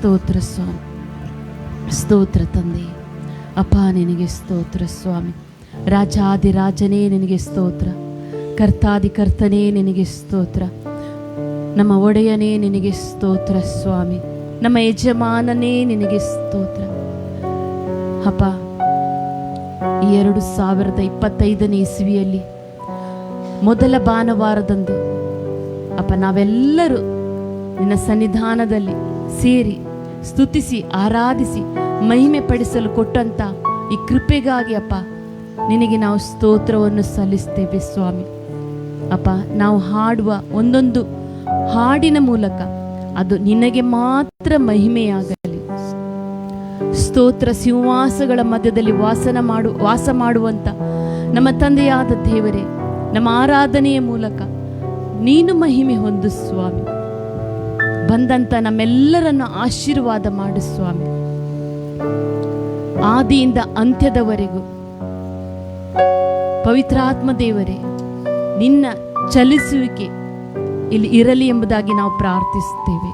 ಸ್ತೋತ್ರ ಸ್ವಾಮಿ. ಸ್ತೋತ್ರ ತಂದೆ. ಅಪ್ಪ ನಿನಗೆ ಸ್ತೋತ್ರ ಸ್ವಾಮಿ. ರಾಜಾದಿರಾಜನೇ ನಿನಗೆ ಸ್ತೋತ್ರ. ಕರ್ತಾದಿ ಕರ್ತನೇ ನಿನಗೆ ಸ್ತೋತ್ರ. ನಮ್ಮ ಒಡೆಯನೇ ನಿನಗೆ ಸ್ತೋತ್ರ ಸ್ವಾಮಿ. ನಮ್ಮ ಯಜಮಾನನೇ ನಿನಗೆ ಸ್ತೋತ್ರ. ಅಪ್ಪ, ಈ 2025ನೇ ಇಸವಿಯಲ್ಲಿ ಮೊದಲ ಭಾನುವಾರದಂದು ಅಪ್ಪ ನಾವೆಲ್ಲರೂ ನಿನ್ನ ಸನ್ನಿಧಾನದಲ್ಲಿ ಸೇರಿ ಸ್ತುತಿಸಿ ಆರಾಧಿಸಿ ಮಹಿಮೆ ಪಡಿಸಲು ಕೊಟ್ಟಂತ ಈ ಕೃಪೆಗಾಗಿ ಅಪ್ಪ ನಿನಗೆ ನಾವು ಸ್ತೋತ್ರವನ್ನು ಸಲ್ಲಿಸ್ತೇವೆ ಸ್ವಾಮಿ. ಅಪ್ಪ, ನಾವು ಹಾಡುವ ಒಂದೊಂದು ಹಾಡಿನ ಮೂಲಕ ಅದು ನಿನಗೆ ಮಾತ್ರ ಮಹಿಮೆಯಾಗಲಿ. ಸ್ತೋತ್ರ ಸಿಂಹಾಸಗಳ ಮಧ್ಯದಲ್ಲಿ ವಾಸ ಮಾಡುವಂತ ನಮ್ಮ ತಂದೆಯಾದ ದೇವರೇ, ನಮ್ಮ ಆರಾಧನೆಯ ಮೂಲಕ ನೀನು ಮಹಿಮೆ ಹೊಂದು ಸ್ವಾಮಿ. ಬಂದಂತ ನಮ್ಮೆಲ್ಲರನ್ನು ಆಶೀರ್ವಾದ ಮಾಡು ಸ್ವಾಮಿ. ಆದಿಯಿಂದ ಅಂತ್ಯದವರೆಗೂ ಪವಿತ್ರಾತ್ಮ ದೇವರೇ, ನಿನ್ನ ಚಲಿಸುವಿಕೆ ಇಲ್ಲಿ ಇರಲಿ ಎಂಬುದಾಗಿ ನಾವು ಪ್ರಾರ್ಥಿಸುತ್ತೇವೆ.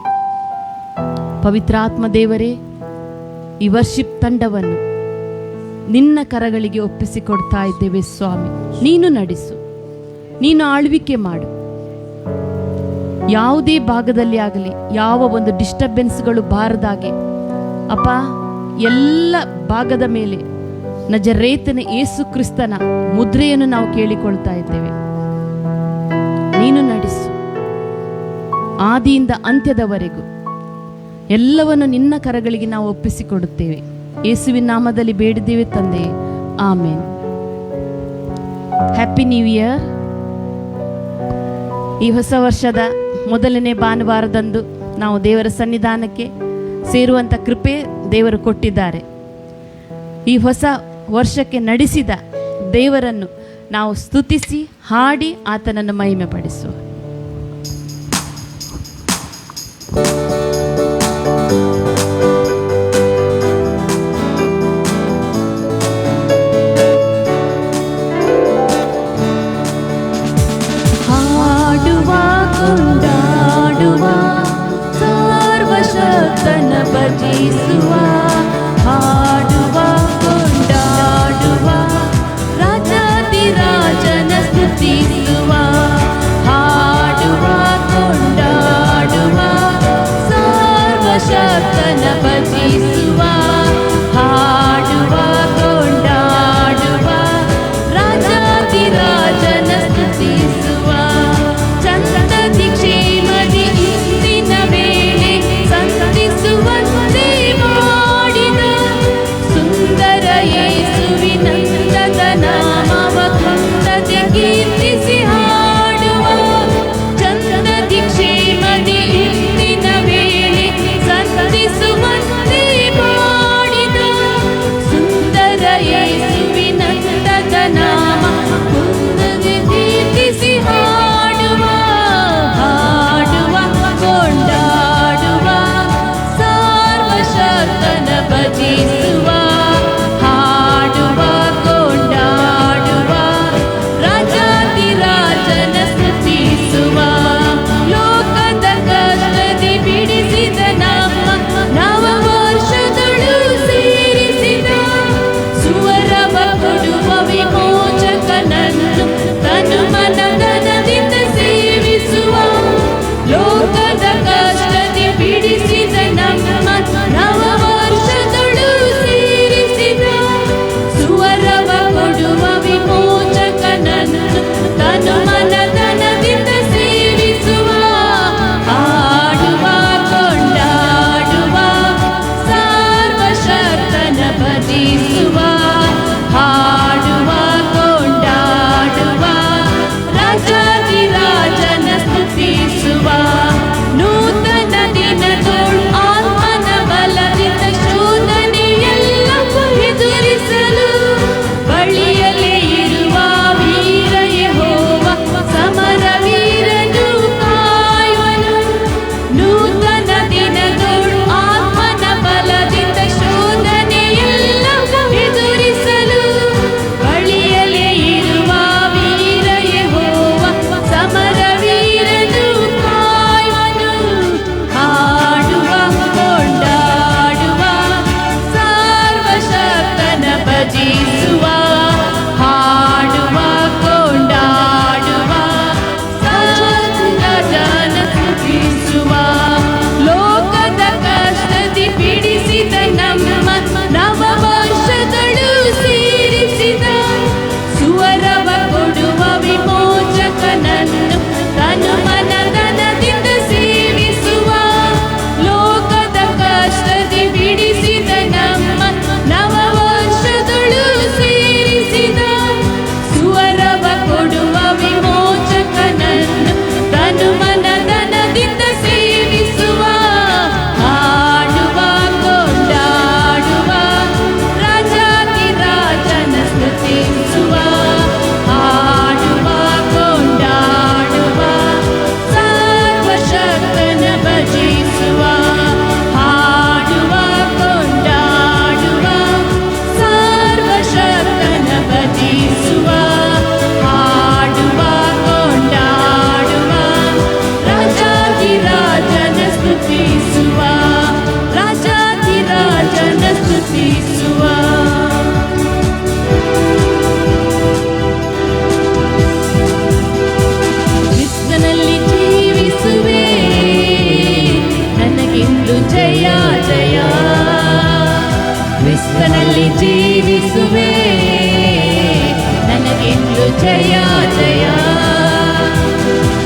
ಪವಿತ್ರಾತ್ಮ ದೇವರೇ, ಈ ವರ್ಷಿಪ್ ತಂಡವನ್ನು ನಿನ್ನ ಕರಗಳಿಗೆ ಒಪ್ಪಿಸಿಕೊಡ್ತಾ ಇದ್ದೇವೆ ಸ್ವಾಮಿ. ನೀನು ನಡೆಸು, ನೀನು ಆಳ್ವಿಕೆ ಮಾಡು. ಯಾವುದೇ ಭಾಗದಲ್ಲಿ ಆಗಲಿ ಯಾವ ಒಂದು ಡಿಸ್ಟರ್ಬೆನ್ಸ್ಗಳು ಬಾರದಾಗೆ ಅಪ್ಪ, ಎಲ್ಲ ಭಾಗದ ಮೇಲೆ ನಜರೇತನ ಯೇಸು ಕ್ರಿಸ್ತನ ಮುದ್ರೆಯನ್ನು ನಾವು ಕೇಳಿಕೊಳ್ತಾ ಇದ್ದೇವೆ. ನೀನು ನಡೆಸು, ಆದಿಯಿಂದ ಅಂತ್ಯದವರೆಗೂ ಎಲ್ಲವನ್ನು ನಿನ್ನ ಕರಗಳಿಗೆ ನಾವು ಒಪ್ಪಿಸಿಕೊಡುತ್ತೇವೆ. ಯೇಸುವಿನ ನಾಮದಲ್ಲಿ ಬೇಡಿದ್ದೇವೆ ತಂದೆ, ಆಮೇನ್. Happy new year. ಈ ಹೊಸ ವರ್ಷದ ಮೊದಲನೇ ಭಾನುವಾರದಂದು ನಾವು ದೇವರ ಸನ್ನಿಧಾನಕ್ಕೆ ಸೇರುವಂಥ ಕೃಪೆ ದೇವರು ಕೊಟ್ಟಿದ್ದಾರೆ. ಈ ಹೊಸ ವರ್ಷಕ್ಕೆ ನಡೆಸಿದ ದೇವರನ್ನು ನಾವು ಸ್ತುತಿಸಿ ಹಾಡಿ ಆತನನ್ನು ಮಹಿಮೆ ಪಡಿಸುವ. ಭಜಿಸುವ, ಹಾಡುವ, ಕೊಂಡಾಡುವ, ರಾಜಾದಿರಾಜನ ಸ್ತುತಿಸುವ, ಹಾಡುವ, ಕೊಂಡಾಡುವ, ಸರ್ವಶಕ್ತನ ಭಜಿಸುವ, ಹಾಡುವ, ಕೊಂಡಾಡುವ, ರಾಜಾದಿರಾಜನ ಸ್ತುತಿಸುವ. ಚಂದದಿ ಕ್ಷೇಮದಿ ಇಂದಿನ ವೇಳೆ ಸಂಧಿಸುವ ದೇವಾ.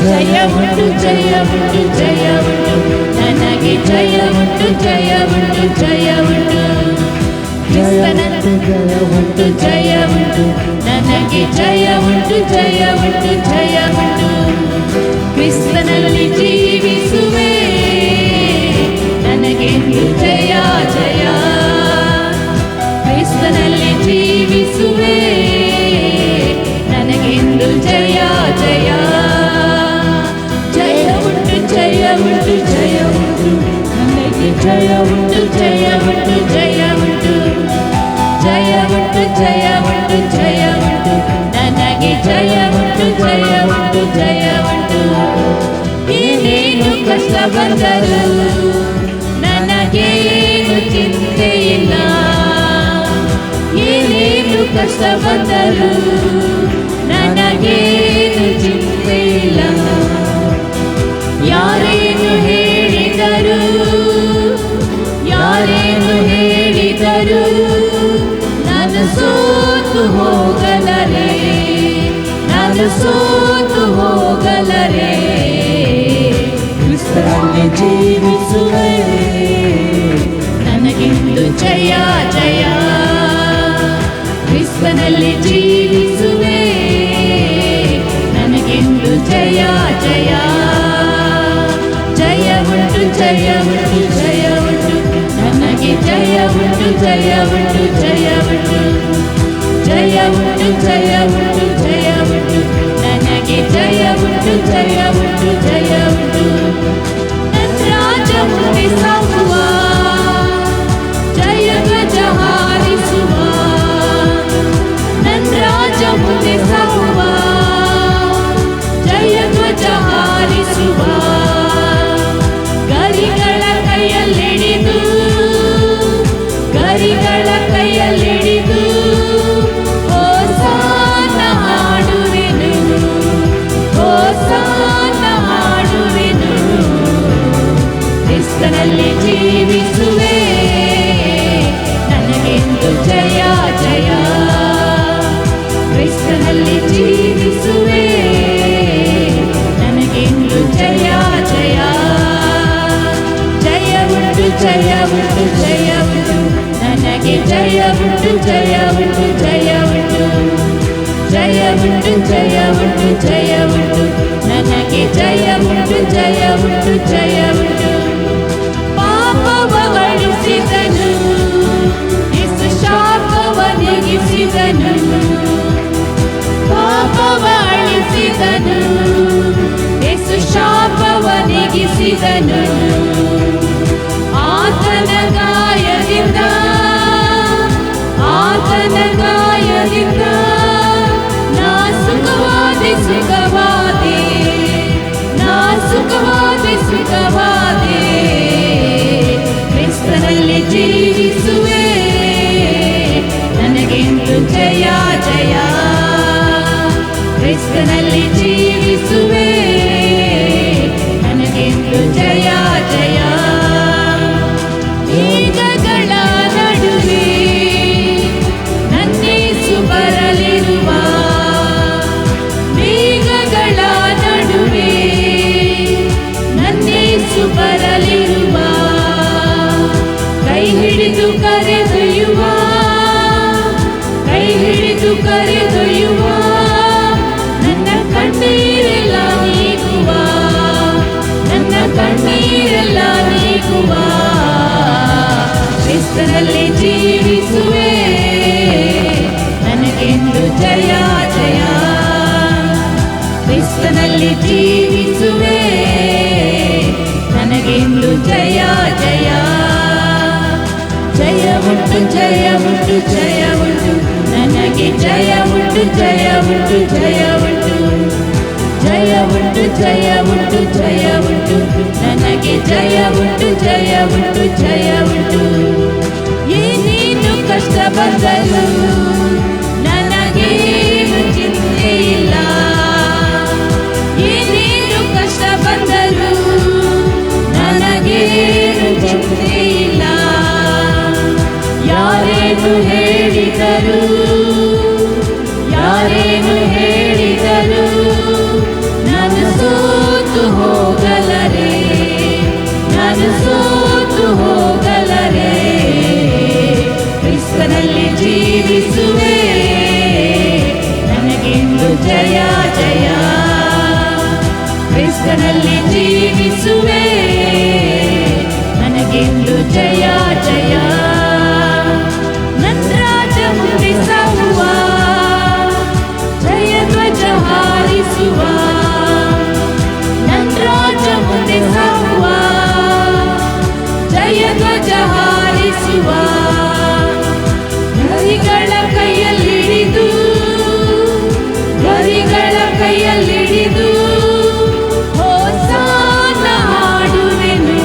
ಜಯ ಉಂಟು ಜಯ ಉಂಟು ಜಯ ಉಂಟು ನನಗೆ ಜಯ ಉಂಟು ಜಯ ಉಂಟು ಜಯ ಉಂಟು ಕ್ರಿಸ್ತನಲ್ಲಿ ಜಯ ಉಂಟು ಜಯ ಉಂಟು ನನಗೆ ಜಯ ಉಂಟು ಜಯ ಉಂಟು ಜಯ ಉಂಟು ಕ್ರಿಸ್ತನಲ್ಲಿ ಜೀವಿಸುವೆ ನನಗೆ ಜಯ ಜಯ ಕ್ರಿಸ್ತನಲ್ಲಿ ಜೀವಿಸುವೆ ನನಗೆಂದು ಜಯ ಜಯ ಜಯ ಉಂಟು ಜಯ ಉಂಟು ಜಯ ಉಂಟು ನನಗೆ ಜಯ ಉಂಟು ಜಯ ಉಂಟು ಜಯ ಉಂಟು ಜಯ ಉಂಟು ಜಯ ಉಂಟು ಜಯ ಉಂಟು ನನಗೆ ಜಯ ಉಂಟು ಜಯ ಉಂಟು ಜಯ ಉಂಟು ಏನೇನು ಕಷ್ಟ ಬಂದರು ನನಗೇನು ಚಿಂತೆ ಇಲ್ಲ ಏನೇನು ಕಷ್ಟ ಬಂದರು ನನಗೇನು ಚಿಂತೆ ಇಲ್ಲ ಯಾರೇನು ಹೇಳಿದರು ಯಾರೇನು ಹೇಳಿದರು ನಾನು ಸೋತು ಹೋಗಲರೆ ನಾನು ಸೋತು ಹೋಗಲರೆ ಕ್ರಿಸ್ತನಲ್ಲಿ ಜೀವಿಸುವೆ ನನಗೆಂದು ಜಯ ಜಯ ಕ್ರಿಸ್ತನಲ್ಲಿ ಜೀವಿಸುವೆ ನನಗೆಂದು ಜಯ ಜಯ ಜಯ ಉಂಟು ಜಯ ಉಂಟು ಜಯ ಉಂಟು ನನಗೆ ಜಯ ಉಂಟು ಜಯ ಉಂಟು ಜಯ ಉಂಟು ಜಯ ಉಂಟು ಜಯ ಉಂಟು ಜಯ ಉಂಟು ನನಗೆ ಜಯ ಉಂಟು ಜಯ ಉಂಟು ಜಯ ಉಂಟು ನನ್ನ ರಾಜ ಮುಂದೆ ಸಾಗುವ ಜಯ ಧ್ವಜ ಹಾರಿಸುವ ನನ್ನ ರಾಜ ಮುಂದೆ ಸಾಗುವ ಜಯ ಧ್ವಜ ಹಾರಿಸುವ ಗರಿಗಳ ಕೈಯಲ್ಲಿಡಿದು ಗರಿಗಳ ಕೈಯಲ್ಲಿಡಿದು ಹೋಸಾನ ಹಾಡುವೆನು ಹೋಸಾನ ಹಾಡುವೆನು ಕ್ರಿಸ್ತನಲ್ಲಿ ಜೀವಿಸುವೆ ನನಗೆಂದು ಜಯ ಜಯ ಕ್ರಿಸ್ತನಲ್ಲಿ ಜೀವಿಸುವೆ ನನಗೆಂದು ಜಯ ಜಯ ಜಯ ಉಂಟು ಜಯ ಉಂಟು ಜಯ ಉಂಟು ನನಗೆ ಜಯ ಉಂಟು ಜಯ ಉಂಟು ಜಯ ಉಂಟು ಜಯ ಉಂಟು ಜಯ ಉಂಟು ಜಯ ಉಂಟು ನನಗೆ ಜಯ ಉಂಟು ಜಯ ಉಂಟು ಜಯ ಉಂಟು ಪಾಪವ ಅಳಿಸಿದನು ಯೇಸು ಶಾಪವ ನೀಗಿಸಿದನು ಪಾಪವ ಅಳಿಸಿದನು ಯೇಸು ಶಾಪವ ನೀಗಿಸಿದನು ಆತನ ಗಾಯದಿಂದ ಆತನ ಗಾಯದಿಂದ ನಾ ಸುಖವಾದೆ ಸುಖವಾದೆ ನಾ ಸುಖವಾದೆ ಸುಖವಾದೆ ಕ್ರಿಸ್ತನಲ್ಲಿ ಜೀವಿಸುವೆ ನನಗೆಂದು ಜಯ ಜಯ ಕ್ರಿಸ್ತನಲ್ಲಿ ಜೀವಿಸುವೆ ನನಗೆಂದು ಜಯ ಜಯ ಮೇಘಗಳ ನಡುವೆ ನನ್ನೇಸು ಬರಲಿರುವ ಮೇಘಗಳ ನಡುವೆ ನನ್ನೇಸು ಬರಲಿರುವ ಕೈ ಹಿಡಿದು ಕರೆದೊಯ್ಯುವ ಕೈ ಹಿಡಿದು ಕರೆದೊಯ್ಯುವ ನನ್ನ ಕಣ್ಣೀರೆಲ್ಲ ನೀಗುವ ನನ್ನ ಕಣ್ಣೀರೆಲ್ಲ ನೀಗುವ ಕ್ರಿಸ್ತನಲ್ಲಿ ಜೀವಿಸುವೆ ನನಗೆಂದು ಜಯ ಜಯ ಕ್ರಿಸ್ತನಲ್ಲಿ ಜೀವಿಸುವೆ ನನಗೆಂದು ಜಯ ಜಯ ಜಯ ಉಂಟು ಜಯ ಉಂಟು ಜಯ ಉಂಟು ನನಗೆ ಜಯ ಉಂಟು ಜಯ ಉಂಟು ಜಯ ಉಂಟು ಜಯ ಉಂಟು ಜಯ ಉಂಟು ಜಯ ಉಂಟು ನನಗೆ ಜಯ ಉಂಟು ಜಯ ಉಂಟು ಜಯ ಉಂಟು ಏನೇನು ಕಷ್ಟ ಬಂದರು ನನಗೇನು ಚಿಂತೆ ಇಲ್ಲ ಏನೇನು ಕಷ್ಟ ಬಂದರು ನನಗೇನು ಚಿಂತೆ ಇಲ್ಲ ಯಾರೇನು ಹೇಳಿದರು ಯಾರೇನು ಹೇಳಿದರು ನಾನು ಕ್ರಿಸ್ತನಲ್ಲಿ ಜೀವಿಸುವೆ, ನನಗೆಂದು ಜಯ ಜಯ. ನನ್ನ ರಾಜ ಮುಂದೆ ಸಾಗುವ, ಜಯ ಧ್ವಜ ಹಾರಿಸುವ. ನನ್ನ ರಾಜ ಮುಂದೆ ಸಾಗುವ, ಜಯ ಧ್ವಜ ಹಾರಿಸುವ. ಗರಿಗಳ ಕೈಯಲ್ಲಿಡಿದು, ಗರಿಗಳ ಕೈಯಲ್ಲಿಡಿದು ಹೋಸಾನ ಹಾಡುವೆನು,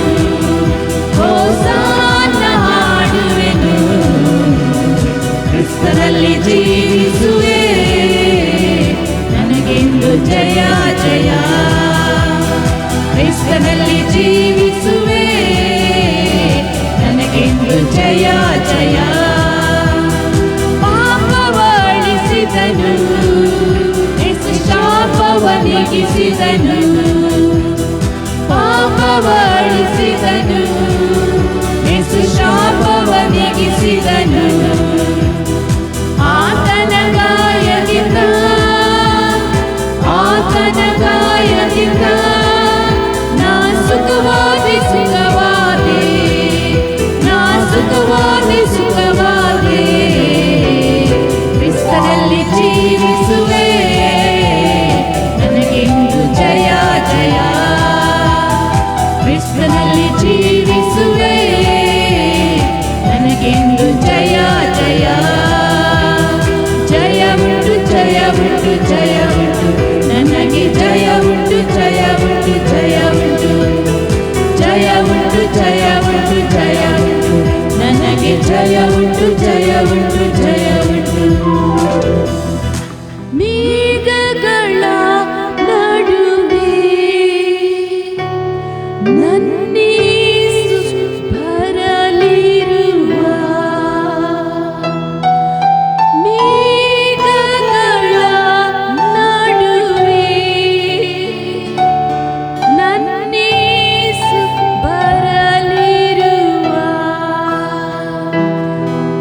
ಹೋಸಾನ ಹಾಡುವೆನು. ಕ್ರಿಸ್ತನಲ್ಲಿ ಜೀವಿಸುವೆ, ನನಗೆಂದು ಜಯ ಜಯ. ಕ್ರಿಸ್ತನಲ್ಲಿ ಜೀವಿಸುವೆ, ನನಗೆಂದು ಜಯ ಜಯ. ಪಾಪವಳಿಸಿದನು, ಯೇಸು ಶಾಪವನಿಗಿಸಿದನು. ಪಾಪವಳಿಸಿದನು, ಯೇಸು ಶಾಪವನಿಗಿಸಿದನು. ಆತನ ಗಾಯದಿಂದ, ಆತನ ಗಾಯದಿಂದ ನಾ ಸುಖವಾದೆ ಸುಖವಾದೆ, ನಾ ಸುಖವಾದೆ ಸುಖವಾದೆ. ಕ್ರಿಸ್ತನಲ್ಲಿ ಜೀವಿಸುವೆ, ನನಗೆಂದು ಜಯ ಜಯ. ಕ್ರಿಸ್ತನಲ್ಲಿ ಜೀವಿಸುವೆ, ನನಗೆಂದು ಜಯ ಜಯ. ಜಯ ಉಂಟು ಜಯ ಉಂಟು ಜಯ ಉಂಟು, ನನಗೆ ಜಯ ಉಂಟು ಜಯ ಉಂಟು ಜಯ ಉಂಟು. ಜಯ ಉಂಟು ಜಯ ಉಂಟು ಜಯ ಉಂಟು, ನನಗೆ ಜಯ ಉಂಟು ಜಯ ಉಂಟು ಜಯ ಉಂಟು. ಮೇಘಗಳ ನಡುವೆ ನನ್ನೇಸು ಬರಲಿರುವ, ಮೇಘಗಳ ನಡುವೆ ನನ್ನೇಸು ಬರಲಿರುವ.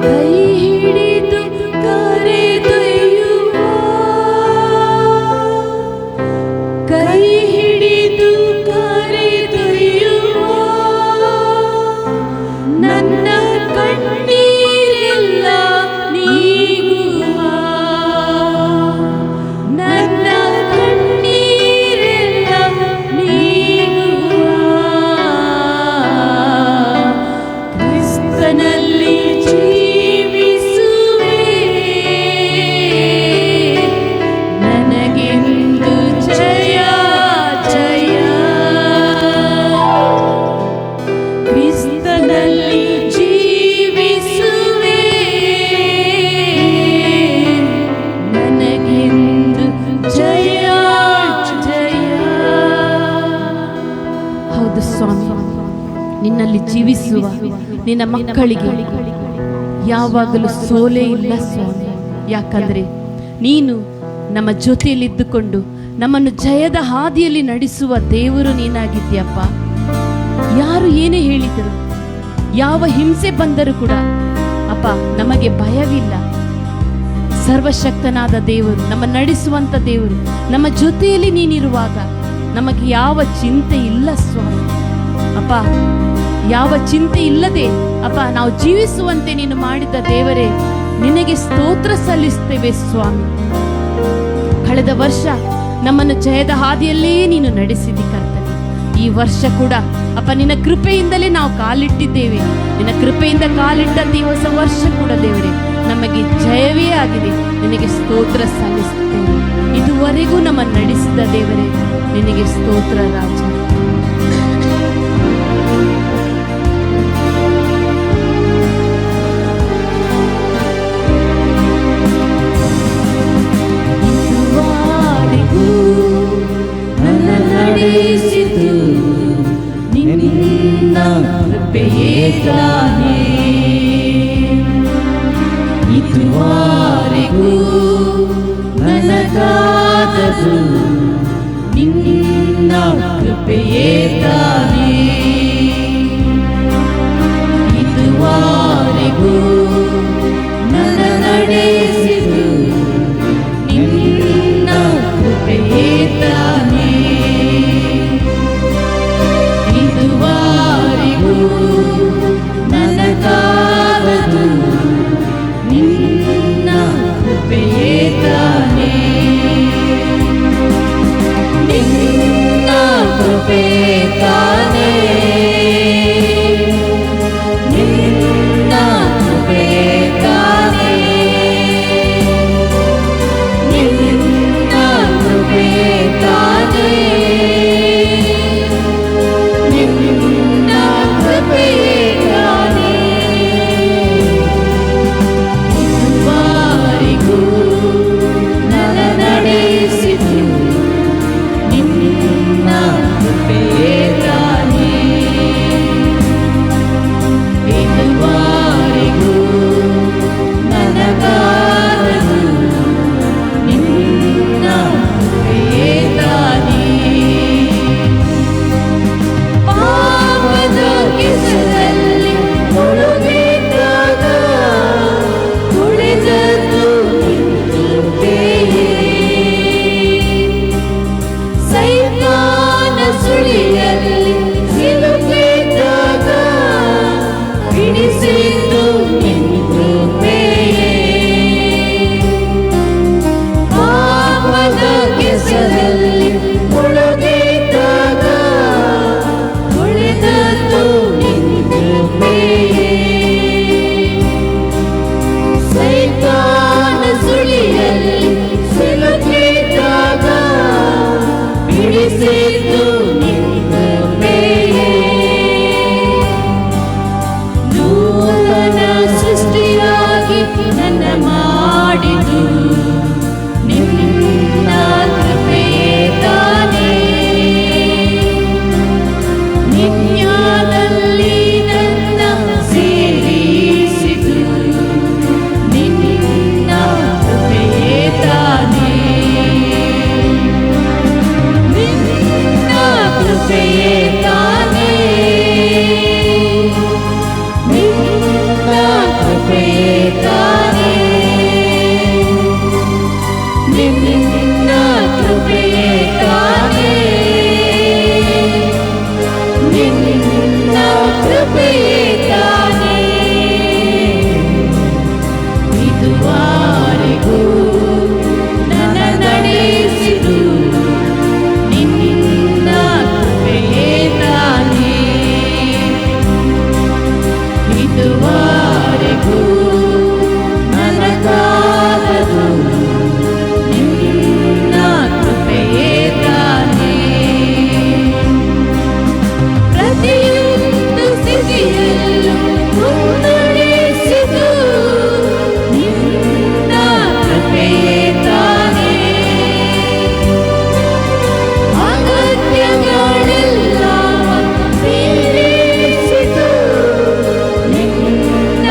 ಕೈ ಹಿಡಿದು ಕರೆದೊಯ್ಯುವ, ಕೈ ಹಿಡಿದು ಕರೆದೊಯ್ಯುವ. ನನ್ನ ಕಣ್ಣೀರೆಲ್ಲ ನೀಗುವ, ನನ್ನ ಕಣ್ಣೀರೆಲ್ಲ ನೀಗುವ. ಕ್ರಿಸ್ತನಲ್ಲಿ ಜೀವಿಸುವೆ, ನನಗೆಂದು ಜಯ ಜಯ. ಕ್ರಿಸ್ತನಲ್ಲಿ ಜೀವಿಸುವೆ, ನನಗೆಂದು ಜಯ ಜಯ. ಹೌದು ಸ್ವಾಮಿ, ನಿನ್ನಲ್ಲಿ ಜೀವಿಸುವ ನಿನ್ನ ಮಕ್ಕಳಿಗೆ ಯಾವಾಗಲೂ ಸೋಲೇ ಇಲ್ಲ ಸ್ವಾಮಿ. ಯಾಕಂದ್ರೆ ನೀನು ನಮ್ಮ ಜೊತೆಯಲ್ಲಿದ್ದುಕೊಂಡು ನಮ್ಮನ್ನು ಜಯದ ಹಾದಿಯಲ್ಲಿ ನಡೆಸುವ ದೇವರು ನೀನಾಗಿದ್ಯಪ್ಪ. ಯಾರು ಏನೇ ಹೇಳಿದರು, ಯಾವ ಹಿಂಸೆ ಬಂದರೂ ಕೂಡ ಅಪ್ಪ ನಮಗೆ ಭಯವಿಲ್ಲ. ಸರ್ವಶಕ್ತನಾದ ದೇವರು, ನಮ್ಮ ನಡೆಸುವಂತ ದೇವರು, ನಮ್ಮ ಜೊತೆಯಲ್ಲಿ ನೀನಿರುವಾಗ ನಮಗೆ ಯಾವ ಚಿಂತೆ ಇಲ್ಲ ಸ್ವಾಮಿ. ಅಪ್ಪ ಯಾವ ಚಿಂತೆ ಇಲ್ಲದೆ ಅಪ್ಪ ನಾವು ಜೀವಿಸುವಂತೆ ನೀನು ಮಾಡಿದ ದೇವರೇ, ನಿನಗೆ ಸ್ತೋತ್ರ ಸಲ್ಲಿಸ್ತೇವೆ ಸ್ವಾಮಿ. ಕಳೆದ ವರ್ಷ ನಮ್ಮನ್ನು ಜಯದ ಹಾದಿಯಲ್ಲೇ ನೀನು ನಡೆಸಿದಿ ಕರ್ತನೆ. ಈ ವರ್ಷ ಕೂಡ ಅಪ್ಪ ನಿನ್ನ ಕೃಪೆಯಿಂದಲೇ ನಾವು ಕಾಲಿಟ್ಟಿದ್ದೇವೆ. ನಿನ್ನ ಕೃಪೆಯಿಂದ ಕಾಲಿಟ್ಟಂತೆ ಈ ಹೊಸ ವರ್ಷ ಕೂಡ ದೇವರೇ ನಮಗೆ ಜಯವೇ ಆಗಿದೆ. ನಿನಗೆ ಸ್ತೋತ್ರ ಸಲ್ಲಿಸುತ್ತೇವೆ. ಇದುವರೆಗೂ ನಮ್ಮನ್ನು ನಡೆಸಿದ ದೇವರೇ ನಿನಗೆ ಸ್ತೋತ್ರ ರಾಜ. ನಡೆಸಿತು ನಿನ್ನ ಕೃಪೆಯೇ ತಾನೇ. ಇದುವರೆಗೂ ನನಗಾದದು ನಿನ್ನ ಕೃಪೆಯೇ ತಾನೇ. ಇದುವರೆಗೂ ನನ್ನ ನಡೆಸಿತು ನಿನ್ನ ಕೃಪೆಯೇ ತಾನೇ. ಪ್ರೀತಿಸಿದ್ದು ನಿನ್ನ ಕೃಪೆಯೇ. ನೂತನ ಸೃಷ್ಟಿಯಾಗಿ ನನ್ನ ಮಾಡಿದ್ದು ನಿನ್ನ ಕೃಪೆಯೇ ತಾನೇ. ನಿತ್ಯದಲ್ಲಿ ನನ್ನ ಸೇರಿಸಿತು ನಿನ್ನ ಕೃಪೆಯೇ ತಾನೇ. ನಿನ್ನ ಕೃಪೆಯೇ ತಾನೇ. ನಿನ್ನ ಕೃಪೆಯೇ ತಾನೇ. ನಿನ್ನ ಕೃಪೆಯೇ ತಾನೇ. ನಿನ್ನ ಕೃಪೆಯೇ ತಾನೇ. ಇದುವರೆಗೂ ನನ್ನ ನಡೆಸಿದು ನಿನ್ನ ಕೃಪೆಯೇ ತಾನೇ. ಇದುವರೆಗೂ ನನ್ನ ಕಾಲದು ನಿನ್ನ ಕೃಪೆಯೇ ತಾನೇ. ಪ್ರತಿಯೊಂದು ಸ್ಥಿತಿಯಲ್ಲೂ ಮುನ್ನಡೆಸಿತು ನಿನ್ನ ಕೃಪೆಯೇ ತಾನೇ. ಅಗತ್ಯಗಳೆಲ್ಲ ತೀರಿಸಿತು ನಿನ್ನ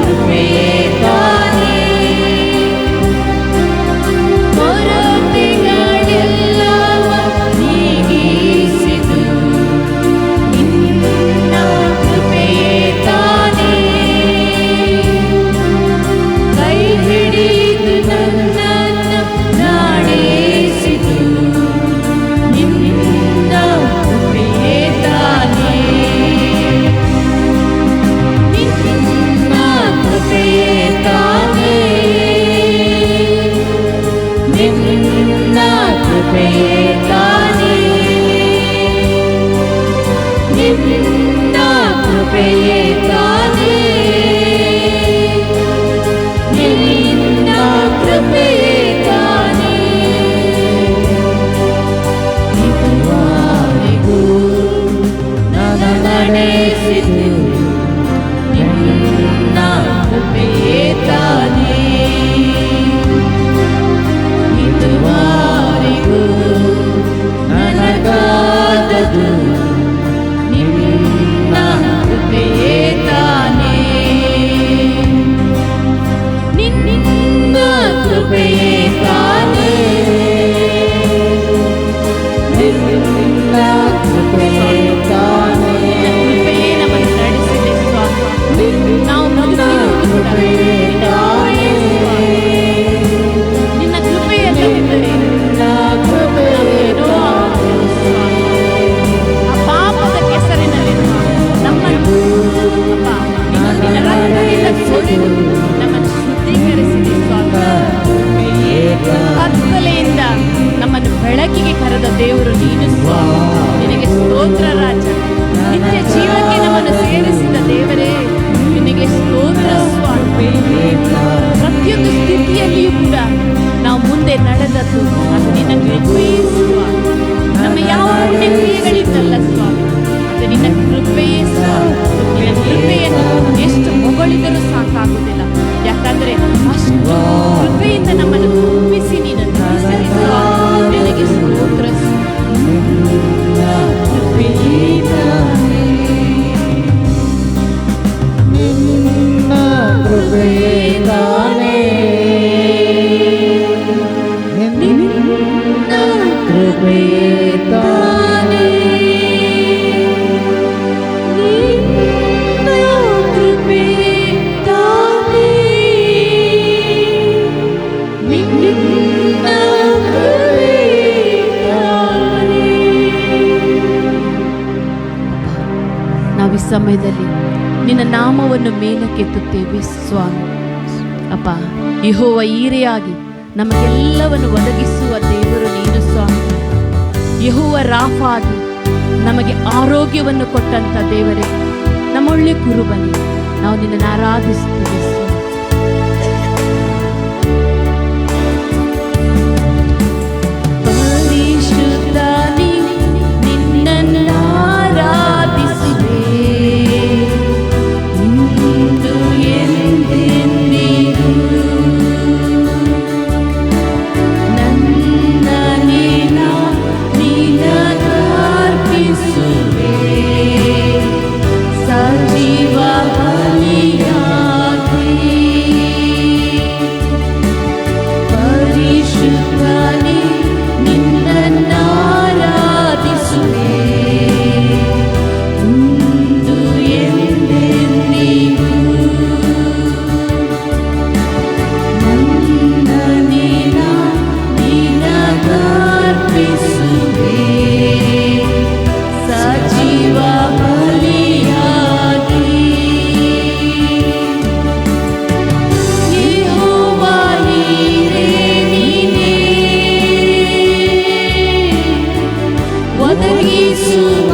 ಕೃಪೆಯೇ ತಾನೇ. ಕೊರತೆಗಳೆಲ್ಲ ನೀಗಿಸಿತು ನಿನ್ನ ಕೃಪೆಯೇ ತಾನೇ. ಕೈ ಹಿಡಿದು ನನ್ನನ್ನು ನಡೆಸಿತು ನಿನ್ನ ಕೃಪೆಯೇ ತಾನೇ. ನಿನ್ನ ಕೃಪೆಯೇ ತಾನೇ. ನಿನ್ನ ಕೃಪೆಯೇ ತಾನೇ. ನಿನ್ನ ಕೃಪೆಯೇ ತಾನೇ. ನಿನ್ನ ಕೃಪೆಯೇ ತಾನೇ. ಇದುವರೆಗೂ ನನ್ನ ನಡೆಸಿತು ನಿನ್ನ ಕೃಪೆಯೇ ತಾನೇ. ಇದುವರೆಗೂ ನನ್ನ ಕಾದದು ನಿನ್ನ ಕೃಪೆಯೇ ತಾನೇ. ನಿನ್ನ ಕೃಪೆಯೇ ತಾನೇ. ನಿನ್ನ ಕೃಪೆಯೇ ತಾನೇ. ಕೃಪೆಯೇ ನಮ್ಮನ್ನು ನಡೆಸಿದೆ ಸ್ವಾಮಿ. ನಾವು ಬದುಕಿರುವುದು ಕೂಡ ನಿನ್ನ ನಿನ್ನ ಕೃಪೆಯಲ್ಲಿದ್ದರೆ ನಾವೇನೋ ಆಗುವುದು ಸ್ವಾಮಿ. ಆ ಪಾಪದ ಕೆಸರಿನಲ್ಲಿರುವ ನಮ್ಮನ್ನು ಅಪ್ಪ ನಿನ್ನ ರಕ್ತದಿಂದ ಸುರಿದು ನಮ್ಮನ್ನು ಶುದ್ಧೀಕರಿಸಿದೆ ಸ್ವಾಮಿ. ಕತ್ತಲೆಯಿಂದ ನಮ್ಮನ್ನು ಬೆಳಕಿಗೆ ಕರೆದ ದೇವರು ನೀನು ಸ್ವಾಮಿ. ನಿನಗೆ ಸ್ತೋತ್ರ ರಾಜ. ನಿತ್ಯ ಜೀವಕ್ಕೆ ನಮ್ಮನ್ನು ಸೇರಿಸಿದ ದೇವರೇ ನಿನಗೆ ಸ್ತೋತ್ರ ಸ್ವಾಮಿ. ಪ್ರತಿಯೊಂದು ಸ್ಥಿತಿಯಲ್ಲಿಯೂ ಕೂಡ ನಾವು ಮುಂದೆ ನಡೆದದ್ದು ಅದು ನಿನ್ನ ಕೃಪೆಯೇ ಸ್ವಾಮಿ. ನಮ್ಮ ಯಾವ ಪುಣ್ಯ ಕ್ರಿಯೆಗಳಿದ್ದಲ್ಲ ಸ್ವಾಮಿ, ಅದು ನಿನ್ನ ಕೃಪೆಯೇ ಸ್ವಾಮಿ. ನಿನ್ನ ಕೃಪೆಯನ್ನು ಎಷ್ಟು ಹೊಗಳಿದರೂ ಸಾಕಾಗುವುದಿಲ್ಲ. ಯಾಕಂದ್ರೆ ಅಷ್ಟು ಕೃಪೆಯಿಂದ ನಮ್ಮನ್ನು ತುಂಬಿಸಿ ನೀನು ನಡೆಸಿದೆ ಸ್ವಾಮಿ. ನಿನಗೆ ಸ್ತೋತ್ರ ಸ್ವಾಮಿ. ಕೃಪೆಯೇ ತಾನೇ. ನಿನ್ನ ಕೃಪೆಯೇ ತಾನೇ. ನಿನ್ನ ಕೃಪೆಯೇ ತಾನೇ. ನಿನ್ನ ಕೃಪೆಯೇ ತಾನೇ. ನಿನ್ನ ಕೃಪೆಯೇ ತಾನೇ. ನಾವು ಈ ಸಮಯದಲ್ಲಿ ನಿನ್ನ ನಾಮವನ್ನು ಮೇಲಕ್ಕೆತ್ತುತ್ತೇವೆ ಸ್ವಾಮಿ. ಅಪ್ಪ, ಯೆಹೋವ ಈರೆಯಾಗಿ ನಮಗೆಲ್ಲವನ್ನು ಒದಗಿಸುವ ದೇವರು ನೀನು ಸ್ವಾಮಿ. ಯೆಹೋವ ರಾಫಾಗಿ ನಮಗೆ ಆರೋಗ್ಯವನ್ನು ಕೊಟ್ಟಂತ ದೇವರೇ, ನಮ್ಮೊಳ್ಳೆ ಕುರುಬನೇ, ನಾವು ನಿನ್ನನ್ನು ಆರಾಧಿಸುತ್ತೇವೆ ಸ್ವಾಮಿ. ಪರಿಶುದ್ಧ ನೀನು ಸಮರ್ಪಿಸುವೆ ಸಜೀವ ಬಲಿಯಾಗಿ ಪರಿಶುದ್ಧನೇ ನಿನ್ನನ್ನಾರಾಧಿಸುವೆ ಇಂದು ಎಂದೆಂದಿಗೂ ನನ್ನನ್ನೇ ನಿನಗರ್ಪಿಸುವೆ ಸಜೀವ ಬಲಿಯಾಗಿ ಯೆಹೋವಾ ನೀನೇ ಒದಗಿಸುವ